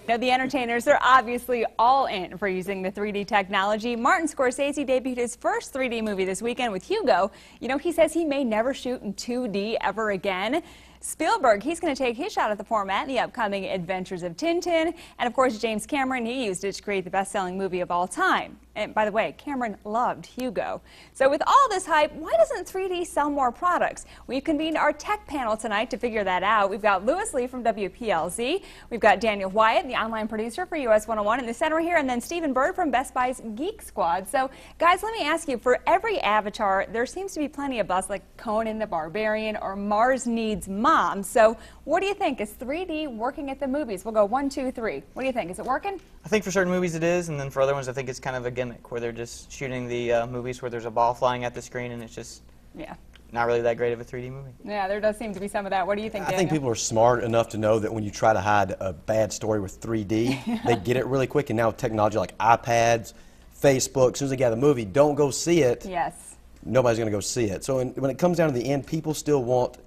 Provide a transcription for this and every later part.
Now, the entertainers are obviously all in for using the 3D technology. Martin Scorsese debuted his first 3D movie this weekend with Hugo. You know, he says he may never shoot in 2D ever again. Spielberg, he's going to take his shot at the format in the upcoming Adventures of Tintin. And of course, James Cameron, he used it to create the best-selling movie of all time. And by the way, Cameron loved Hugo. So with all this hype, why doesn't 3D sell more products? We've convened our tech panel tonight to figure that out. We've got Lewis Lee from WPLZ. We've got Daniel Wyatt, the online producer for US 101 in the center here, and then Stephen Byrd from Best Buy's Geek Squad. So guys, let me ask you, for every avatar, there seems to be plenty of buzz like Conan the Barbarian or Mars Needs Mom. So what do you think? Is 3D working at the movies? We'll go 1, 2, 3. What do you think? Is it working? I think for certain movies it is, and then for other ones I think it's kind of a gimmick where they're just shooting the movies where there's a ball flying at the screen and it's just not really that great of a 3D movie. Yeah, there does seem to be some of that. What do you think, Daniel? I think people are smart enough to know that when you try to hide a bad story with 3D, they get it really quick, and now with technology like iPads, Facebook, as soon as they get the movie, don't go see it. Yes. Nobody's going to go see it. So when it comes down to the end, people still want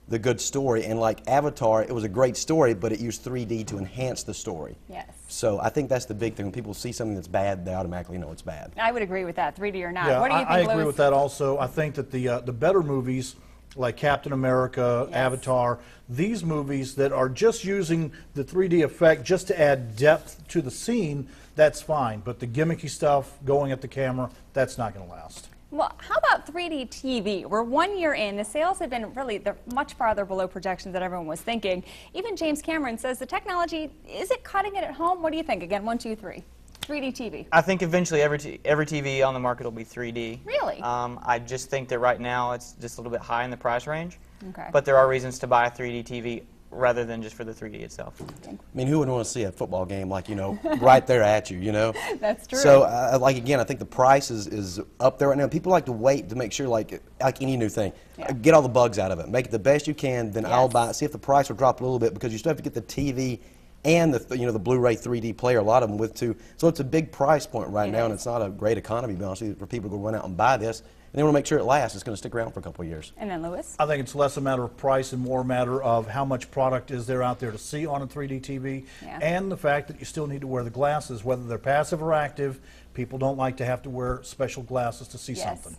the good story, and like Avatar, it was a great story, but it used 3D to enhance the story. Yes. So I think that's the big thing. When people see something that's bad, they automatically know it's bad. I would agree with that, 3D or not. Yeah, what do you think, I Lewis? agree with that also. I think that the better movies like Captain America, Avatar, these movies that are just using the 3D effect just to add depth to the scene, that's fine. But the gimmicky stuff going at the camera, that's not going to last. Well, how about 3D TV? We're 1 year in. The sales have been they're much farther below projections than everyone was thinking. Even James Cameron says the technology, is it cutting it at home? What do you think? Again, 1, 2, 3. 3D TV. I think eventually every TV on the market will be 3D. Really? I just think that right now it's just a little bit high in the price range. Okay. But there are reasons to buy a 3D TV rather than just for the 3D itself. I mean, who would want to see a football game like, you know, right there at you, you know? That's true. So, like, again, I think the price is up there right now. People like to wait to make sure, like any new thing, get all the bugs out of it. Make it the best you can, then I'll buy it. See if the price will drop a little bit, because you still have to get the TV and the Blu-ray 3D player, a lot of them with too. So it's a big price point right now, and it's not a great economy, to be honest with you, for people to go run out and buy this. And they want to make sure it lasts. It's going to stick around for a couple of years. And then Lewis? I think it's less a matter of price and more a matter of how much product is there out there to see on a 3D TV, and the fact that you still need to wear the glasses, whether they're passive or active. People don't like to have to wear special glasses to see something.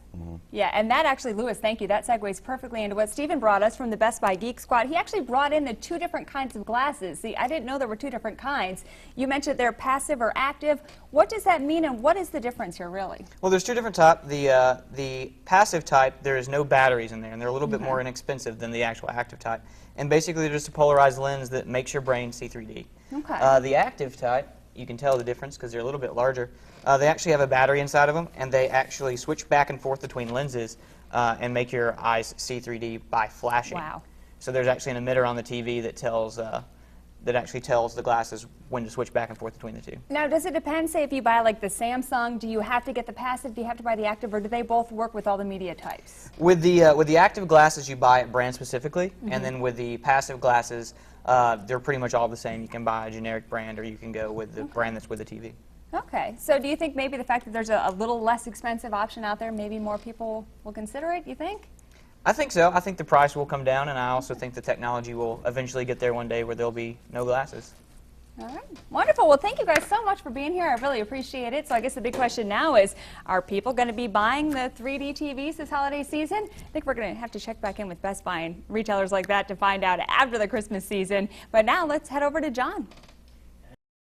Yeah, and that actually, Lewis, thank you. That segues perfectly into what Stephen brought us from the Best Buy Geek Squad. He actually brought in the 2 different kinds of glasses. See, I didn't know there were 2 different kinds. You mentioned they're passive or active. What does that mean, and what is the difference here, really? Well, there's 2 different types. The passive type, there is no batteries in there, and they're a little bit more inexpensive than the actual active type. And basically, they're just a polarized lens that makes your brain see 3D. Okay. The active type, you can tell the difference because they're a little bit larger. They actually have a battery inside of them, and they actually switch back and forth between lenses and make your eyes see 3D by flashing. Wow. So there's actually an emitter on the TV that tells actually tells the glasses when to switch back and forth between the 2. Now, does it depend, say, if you buy like the Samsung, do you have to get the passive, do you have to buy the active, or do they both work with all the media types? With the active glasses, you buy it brand specifically, and then with the passive glasses, they're pretty much all the same. You can buy a generic brand, or you can go with the brand that's with the TV. Okay, so do you think maybe the fact that there's a little less expensive option out there, maybe more people will consider it, you think? I think so. I think the price will come down, and I also think the technology will eventually get there one day where there'll be no glasses. All right, wonderful. Well, thank you guys so much for being here. I really appreciate it. So I guess the big question now is, are people going to be buying the 3D TVs this holiday season? I think we're going to have to check back in with Best Buy and retailers like that to find out after the Christmas season. But now let's head over to John.